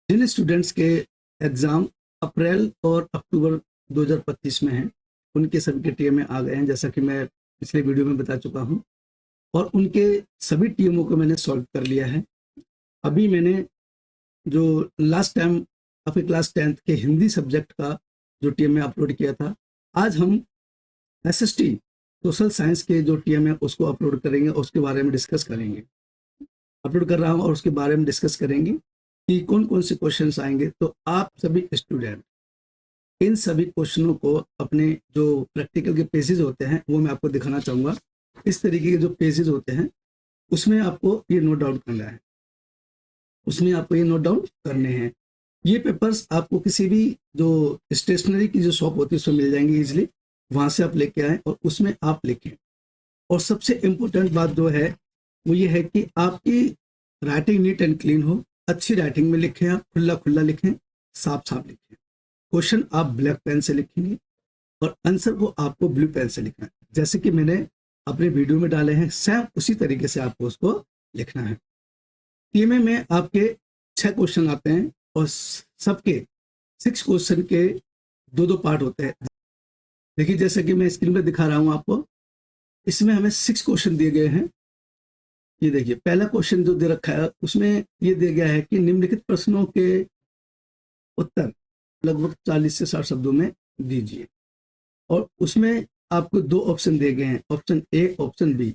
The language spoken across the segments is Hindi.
जिन स्टूडेंट्स के एग्ज़ाम अप्रैल और अक्टूबर 2025 में हैं, उनके सभी के टीएमए आ गए हैं, जैसा कि मैं पिछले वीडियो में बता चुका हूं, और उनके सभी टीएमओ को मैंने सॉल्व कर लिया है। अभी मैंने जो लास्ट टाइम अपने क्लास 10th के हिंदी सब्जेक्ट का जो टीएमए अपलोड किया था, आज हम एसएसटी सोशल साइंस के जो टीएमए उसको अपलोड करेंगे और उसके बारे में डिस्कस करेंगे। अपलोड कर रहा हूँ और उसके बारे में डिस्कस करेंगे कि कौन कौन से क्वेश्चंस आएंगे। तो आप सभी स्टूडेंट इन सभी क्वेश्चनों को अपने जो प्रैक्टिकल के पेजेस होते हैं वो मैं आपको दिखाना चाहूँगा। इस तरीके के जो पेजेस होते हैं उसमें आपको ये नोट डाउन करना है, उसमें आपको ये नोट डाउन करने हैं। ये पेपर्स आपको किसी भी जो स्टेशनरी की जो शॉप होती है उसमें मिल जाएंगे इजिली, वहाँ से आप लेके आएँ और उसमें आप लिखें। और सबसे इम्पोर्टेंट बात जो है वो ये है कि आपकी राइटिंग नीट एंड क्लीन हो, अच्छी राइटिंग में लिखें, आप खुला खुला लिखें, साफ साफ लिखें। क्वेश्चन आप ब्लैक पेन से लिखेंगे और आंसर को आपको ब्लू पेन से लिखना है, जैसे कि मैंने अपने वीडियो में डाले हैं, सेम उसी तरीके से आपको उसको लिखना है। टीएमए में आपके 6 क्वेश्चन आते हैं और सबके 6 क्वेश्चन के दो दो पार्ट होते हैं। देखिए जैसे कि मैं स्क्रीन पर दिखा रहा हूं आपको, इसमें हमें 6 क्वेश्चन दिए गए हैं। ये देखिए पहला क्वेश्चन जो दे रखा है उसमें ये दिया गया है कि निम्नलिखित प्रश्नों के उत्तर लगभग 40 से 60 शब्दों में दीजिए, और उसमें आपको 2 ऑप्शन दिए गए हैं, ऑप्शन ए ऑप्शन बी।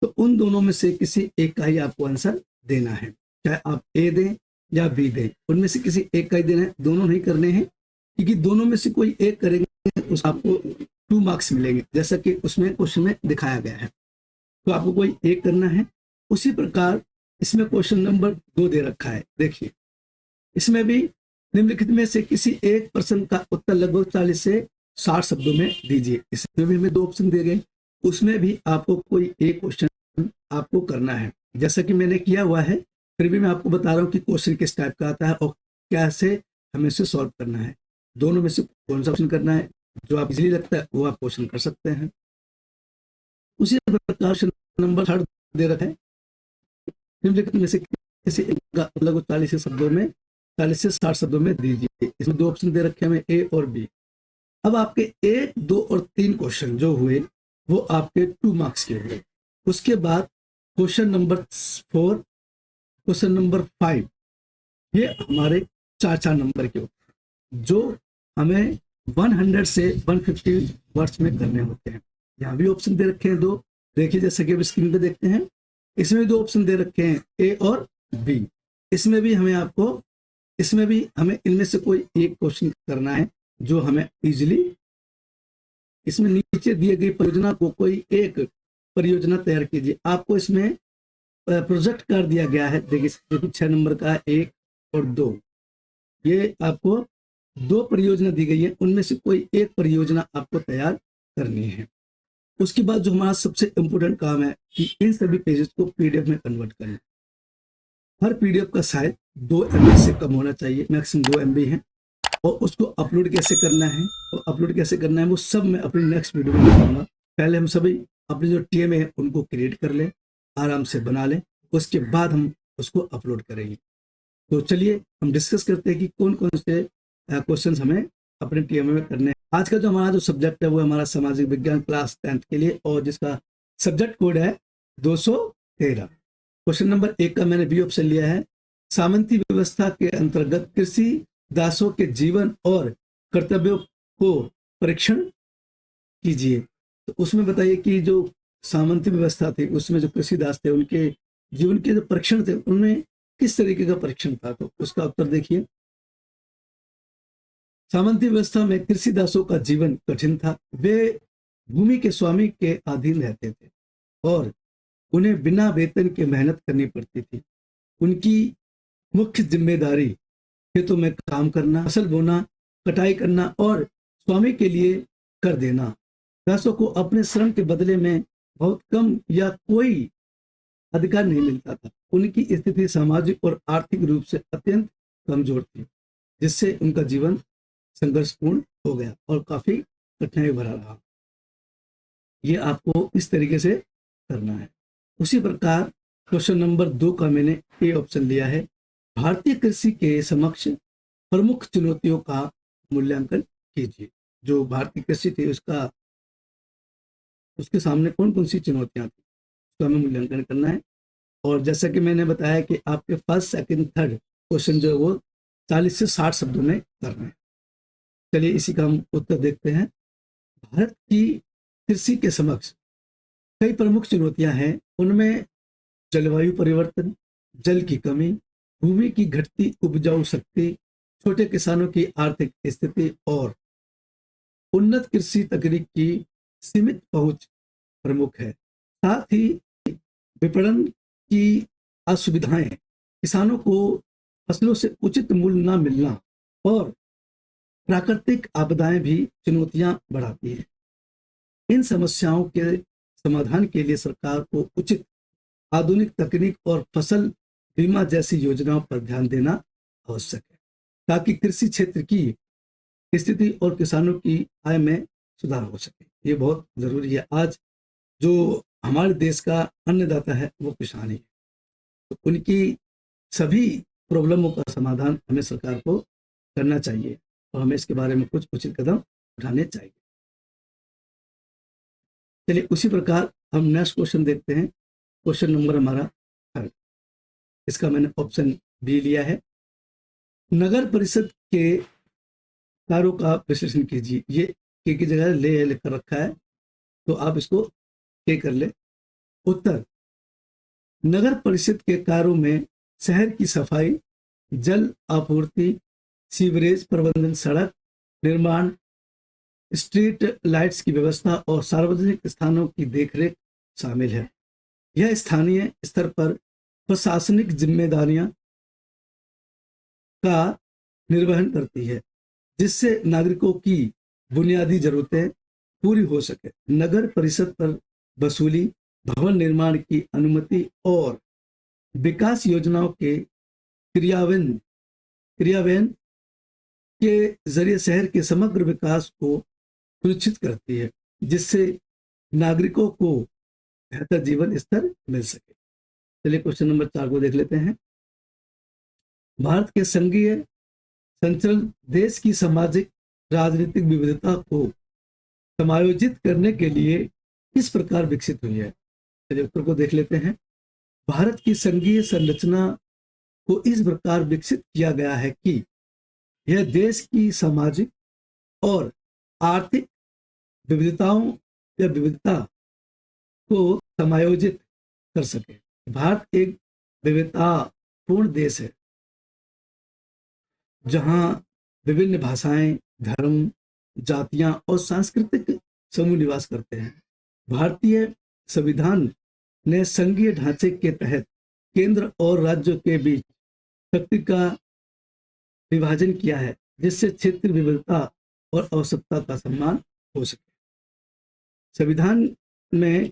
तो उन दोनों में से किसी एक का ही आपको आंसर देना है, चाहे आप ए दें या बी दें, उनमें से किसी एक का ही देना है, दोनों नहीं करने हैं, क्योंकि दोनों में से कोई एक करेंगे उस आपको 2 मार्क्स मिलेंगे, जैसा कि उसमें क्वेश्चन में दिखाया गया है। तो आपको कोई एक करना है। उसी प्रकार इसमें क्वेश्चन नंबर 2 दे रखा है, देखिए इसमें भी निम्नलिखित में से किसी एक प्रश्न का उत्तर लगभग 40 से 60 शब्दों में दीजिए। इसमें भी हमें 2 ऑप्शन दिए गए, उसमें भी आपको कोई एक क्वेश्चन आपको करना है, जैसा कि मैंने किया हुआ है, फिर भी मैं आपको बता रहा हूँ कि क्वेश्चन किस टाइप का आता है और कैसे हमें इसे सॉल्व करना है। दोनों में से कौन सा क्वेश्चन करना है, जो आप इजीली लगता है वो आप क्वेश्चन कर सकते हैं। उसी प्रकार नंबर 3 दे रखा है, निम्नलिखित में से किसी लगभग 40 शब्दों में 40 से 60 शब्दों में दीजिए। इसमें 2 ऑप्शन दे रखे हैं, ए और बी। अब आपके 1, 2 और 3 क्वेश्चन जो हुए वो आपके 2 मार्क्स के हुए। उसके बाद क्वेश्चन नंबर 4, क्वेश्चन नंबर 5, ये हमारे 4 नंबर के ऊपर, जो हमें 100 से 150 वर्ड्स में करने होते हैं। यहाँ भी ऑप्शन दे रखे हैं 2, देखिए जैसे कि अब स्क्रीन पे देखते हैं, इसमें 2 ऑप्शन दे रखे हैं, ए और बी। इसमें भी हमें इनमें से कोई एक क्वेश्चन करना है, जो हमें इजीली, इसमें नीचे दिए गई परियोजना को कोई एक परियोजना तैयार कीजिए। आपको इसमें प्रोजेक्ट कर दिया गया है, देखिए 6 नंबर का 1 और 2, ये आपको 2 परियोजना दी गई है, उनमें से कोई एक परियोजना आपको तैयार करनी है। उसके बाद जो हमारा सबसे इम्पोर्टेंट काम है कि इन सभी पेजेस को पीडीएफ में कन्वर्ट करना। हर पीडीएफ का साइज 2 MB से कम होना चाहिए, मैक्सिमम 2 MB है। और उसको अपलोड कैसे करना है और अपलोड कैसे करना है वो सब मैं अपनी नेक्स्ट वीडियो में बताऊंगा। पहले हम सभी अपने जो टीएमए है उनको क्रिएट कर लें, आराम से बना लें, उसके बाद हम उसको अपलोड करेंगे। तो चलिए हम डिस्कस करते हैं कि कौन कौन से क्वेश्चन हमें अपने टीएमए में करने हैं। आज का जो हमारा जो सब्जेक्ट है वो हमारा सामाजिक विज्ञान क्लास 10th के लिए, और जिसका सब्जेक्ट कोड है 213। क्वेश्चन नंबर 1 का मैंने बी ऑप्शन लिया है। सामंती व्यवस्था के अंतर्गत कृषि दासों के जीवन और कर्तव्यों को परीक्षण कीजिए। तो उसमें बताइए कि जो सामंती व्यवस्था थी उसमें जो कृषि दास थे उनके जीवन के जो परीक्षण थे उनमें किस तरीके का परीक्षण था। तो उसका उत्तर देखिए, सामंती व्यवस्था में कृषि दासों का जीवन कठिन था। वे भूमि के स्वामी के अधीन रहते थे और उन्हें बिना वेतन के मेहनत करनी पड़ती थी। उनकी मुख्य जिम्मेदारी खेतों में काम करना, फसल बोना, कटाई करना और स्वामी के लिए कर देना। दासों को अपने श्रम के बदले में बहुत कम या कोई अधिकार नहीं मिलता था। उनकी स्थिति सामाजिक और आर्थिक रूप से अत्यंत कमजोर थी, जिससे उनका जीवन संघर्षपूर्ण हो गया और काफी कठिनाई भरा रहा। ये आपको इस तरीके से करना है। उसी प्रकार क्वेश्चन नंबर 2 का मैंने ए ऑप्शन लिया है। भारतीय कृषि के समक्ष प्रमुख चुनौतियों का मूल्यांकन कीजिए। जो भारतीय कृषि थी उसके सामने कौन कौन सी चुनौतियां थी, उसका हमें मूल्यांकन करना है। और जैसा कि मैंने बताया कि आपके फर्स्ट सेकंड थर्ड क्वेश्चन जो है वो 40 से 60 शब्दों में करना है। चलिए इसी का हम उत्तर देखते हैं। भारत की कृषि के समक्ष कई प्रमुख चुनौतियां हैं। उनमें जलवायु परिवर्तन, जल की कमी, भूमि की घटती उपजाऊ शक्ति, छोटे किसानों की आर्थिक स्थिति और उन्नत कृषि तकनीक की सीमित पहुंच प्रमुख है। साथ ही विपणन की असुविधाएं, किसानों को फसलों से उचित मूल्य न मिलना और प्राकृतिक आपदाएं भी चुनौतियां बढ़ाती हैं। इन समस्याओं के समाधान के लिए सरकार को उचित आधुनिक तकनीक और फसल बीमा जैसी योजनाओं पर ध्यान देना आवश्यक है, ताकि कृषि क्षेत्र की स्थिति और किसानों की आय में सुधार हो सके। ये बहुत जरूरी है। आज जो हमारे देश का अन्नदाता है वो किसान ही है, तो उनकी सभी प्रॉब्लमों का समाधान हमें सरकार को करना चाहिए और हमें इसके बारे में कुछ उचित कदम उठाने चाहिए। चलिए उसी प्रकार हम नेक्स्ट क्वेश्चन देखते हैं। क्वेश्चन नंबर हमारा थर्ड, इसका मैंने ऑप्शन बी लिया है। नगर परिषद के कार्यों का विश्लेषण कीजिए। ये के की जगह ले लिख कर रखा है, तो आप इसको के कर ले। उत्तर, नगर परिषद के कार्यों में शहर की सफाई, जल आपूर्ति, सीवरेज प्रबंधन, सड़क निर्माण, स्ट्रीट लाइट्स की व्यवस्था और सार्वजनिक स्थानों की देखरेख शामिल है। यह स्थानीय स्तर पर प्रशासनिक जिम्मेदारियां का निर्वहन करती है, जिससे नागरिकों की बुनियादी जरूरतें पूरी हो सके। नगर परिषद पर वसूली, भवन निर्माण की अनुमति और विकास योजनाओं के क्रियान्वयन के जरिए शहर के समग्र विकास को सुनिश्चित करती है, जिससे नागरिकों को बेहतर जीवन स्तर मिल सके। चलिए क्वेश्चन नंबर 4 को देख लेते हैं। भारत के संघीय संचलन देश की सामाजिक राजनीतिक विविधता को समायोजित करने के लिए किस प्रकार विकसित हुई है। चलिए उत्तर को देख लेते हैं। भारत की संघीय संरचना को इस प्रकार विकसित किया गया है कि यह देश की सामाजिक और आर्थिक विविधता को समायोजित कर सके। भारत एक विविधतापूर्ण देश है, जहां विभिन्न भाषाएं, धर्म, जातियां और सांस्कृतिक समूह निवास करते हैं। भारतीय संविधान ने संघीय ढांचे के तहत केंद्र और राज्यों के बीच शक्ति का विभाजन किया है, जिससे क्षेत्रीय विविधता और आवश्यकता का सम्मान हो सके। संविधान में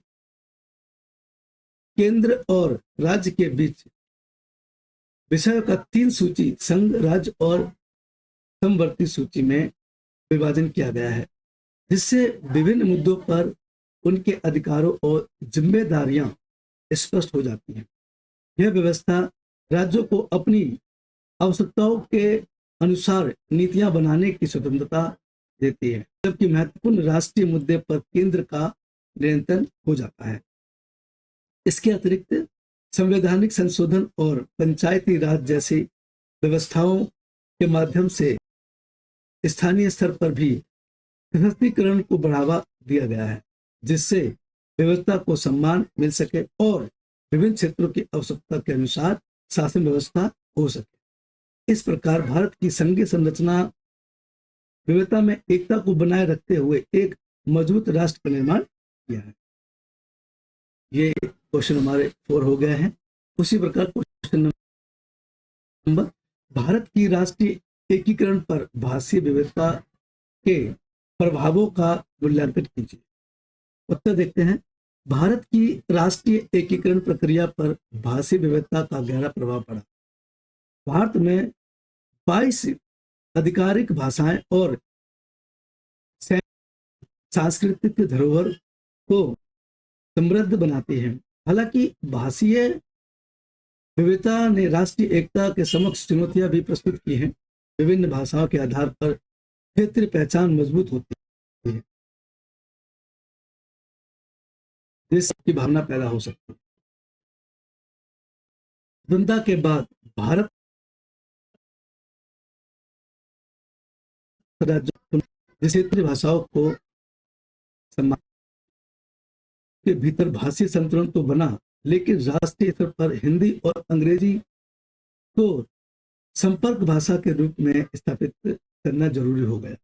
केंद्र और राज्य के बीच विषयों का 3 सूची, संघ, राज्य और समवर्ती सूची में विभाजन किया गया है, जिससे विभिन्न मुद्दों पर उनके अधिकारों और जिम्मेदारियां स्पष्ट हो जाती हैं। यह व्यवस्था राज्यों को अपनी आवश्यकताओं के अनुसार नीतियां बनाने की स्वतंत्रता देती है, जबकि महत्वपूर्ण राष्ट्रीय मुद्दे पर केंद्र का नियंत्रण हो जाता है। इसके अतिरिक्त संवैधानिक संशोधन और पंचायती राज जैसी व्यवस्थाओं के माध्यम से स्थानीय स्तर पर भी सशक्तिकरण को बढ़ावा दिया गया है, जिससे व्यवस्था को सम्मान मिल सके और विभिन्न क्षेत्रों की आवश्यकता के अनुसार शासन व्यवस्था हो सके। इस प्रकार भारत की संघीय संरचना विविधता में एकता को बनाए रखते हुए एक मजबूत राष्ट्र का निर्माण किया है। ये क्वेश्चन हमारे 4 हो गए हैं। उसी प्रकार क्वेश्चन नंबर, भारत की राष्ट्रीय एकीकरण पर भाषीय विविधता के प्रभावों का मूल्यांकन कीजिए। उत्तर देखते हैं। भारत की राष्ट्रीय एकीकरण प्रक्रिया पर भाषीय विविधता का गहरा प्रभाव पड़ा। भारत में 22 आधिकारिक भाषाएं और सांस्कृतिक धरोहर को समृद्ध बनाती हैं। हालांकि भाषीय विविधता ने राष्ट्रीय एकता के समक्ष चुनौतियां भी प्रस्तुत की हैं। विभिन्न भाषाओं के आधार पर क्षेत्रीय पहचान मजबूत होती है, देश की भावना पैदा हो सकती है। स्वतंत्रता के बाद भारत क्षेत्रीय भाषाओं को सम्मान के भीतर भाषी संतुलन तो बना, लेकिन राष्ट्रीय स्तर पर हिंदी और अंग्रेजी को संपर्क भाषा के रूप में स्थापित करना जरूरी हो गया।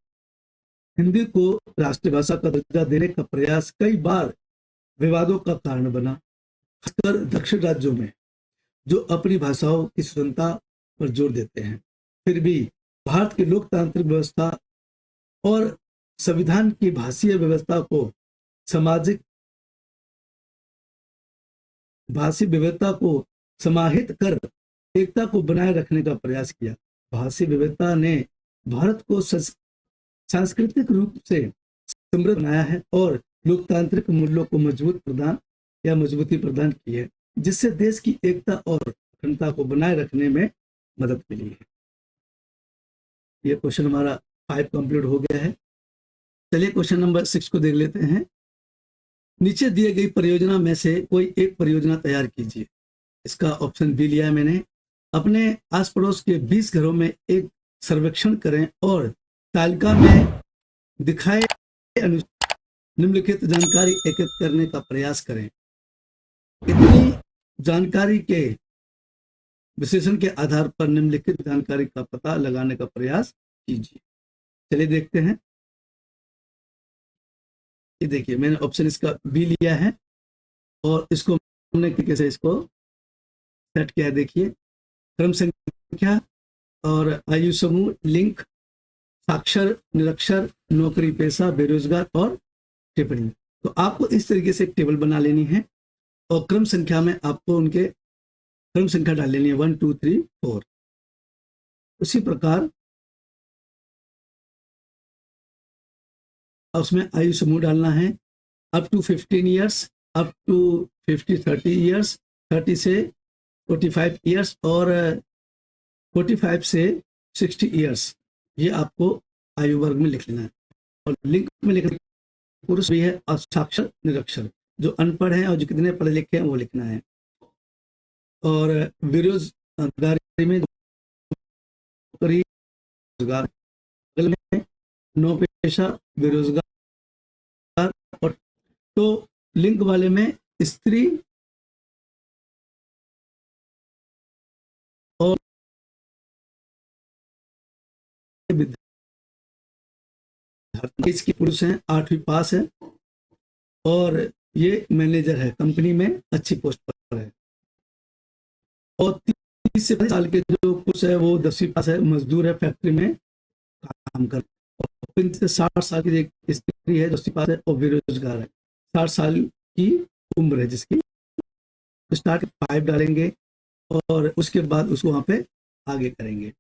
हिंदी को राष्ट्रीय भाषा का दर्जा देने का प्रयास कई बार विवादों का कारण बना, खासकर दक्षिण राज्यों में जो अपनी भाषाओं की स्वतंत्रता पर जोर देते हैं। फिर भी भारत की लोकतांत्रिक व्यवस्था और संविधान की भाषीय व्यवस्था को सामाजिक भाषी विविधता को समाहित कर एकता को बनाए रखने का प्रयास किया। भाषी विविधता ने भारत को सांस्कृतिक रूप से समृद्ध बनाया है और लोकतांत्रिक मूल्यों को मजबूती प्रदान की है, जिससे देश की एकता और अखंडता को बनाए रखने में मदद मिली है। ये क्वेश्चन हमारा 5 कंप्लीट हो गया है। चलिए क्वेश्चन नंबर 6 को देख लेते हैं। नीचे दिए गई परियोजना में से कोई एक परियोजना तैयार कीजिए। इसका ऑप्शन बी लिया है मैंने। अपने आस पड़ोस के 20 घरों में एक सर्वेक्षण करें और तालिका में दिखाए अनुसार निम्नलिखित जानकारी एकत्रित करने का प्रयास करें। इतनी जानकारी के विश्लेषण के आधार पर निम्नलिखित जानकारी का पता लगाने का प्रयास कीजिए। चलिए देखते हैं। ये देखिए मैंने ऑप्शन इसका बी लिया है और इसको हमने कैसे इसको सेट किया है। देखिए क्रम संख्या और आयु समूह, लिंक, साक्षर, निरक्षर, नौकरी पेशा, बेरोजगार और टिप्पणी। तो आपको इस तरीके से एक टेबल बना लेनी है और क्रम संख्या में आपको उनके क्रम संख्या डाल लेनी है 1 2 3 4। उसी प्रकार उसमें आयु समूह डालना है up to 15 years, up to 30 years, 30 से 45 ईयर्स और 45 से 60 ईयर्स। ये आपको आयु वर्ग में लिख लेना है। और लिंक में लिखना पुरुष भी है और साक्षर, निरक्षर, जो अनपढ़ हैं और जो कितने पढ़े लिखे हैं वो लिखना है। और बेरोजगारी में नौ पेशा, बेरोजगार और तो लिंक वाले में स्त्री और इसकी पुरुष हैं, 8वीं पास है और ये मैनेजर है, कंपनी में अच्छी पोस्ट पर है। और 30 से 35 साल के जो पुरुष है वो 10वीं पास है, मजदूर है, फैक्ट्री में काम कर। और 35 से 60 साल की एक स्त्री है, 10वीं पास है और बेरोजगार है, 60 साल की उम्र है जिसकी। स्टार्ट 5 डालेंगे और उसके बाद उसको वहां पे आगे करेंगे।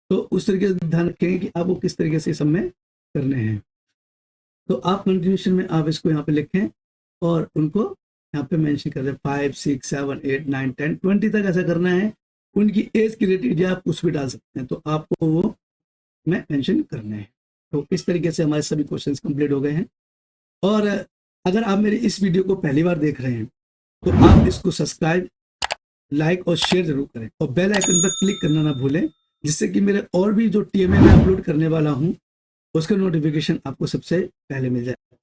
तो उस तरीके से ध्यान रखेंगे कि आपको किस तरीके से सब में करने हैं। तो आप कंटिन्यूशन में आप इसको यहाँ पे लिखें और उनको यहाँ पे मेंशन कर दें 5 6 7 8 9 10 20 तक ऐसा करना है। उनकी एज की रेटेड आप कुछ भी डाल सकते हैं, तो आपको वो में मेंशन करने हैं। तो इस तरीके से हमारे सभी क्वेश्चंस कंप्लीट हो गए हैं। और अगर आप मेरे इस वीडियो को पहली बार देख रहे हैं तो आप इसको सब्सक्राइब, लाइक और शेयर जरूर करें और बेल आइकन पर क्लिक करना ना भूलें, जिससे कि मेरे और भी जो टीएमए में अपलोड करने वाला हूं उसका नोटिफिकेशन आपको सबसे पहले मिल जाए।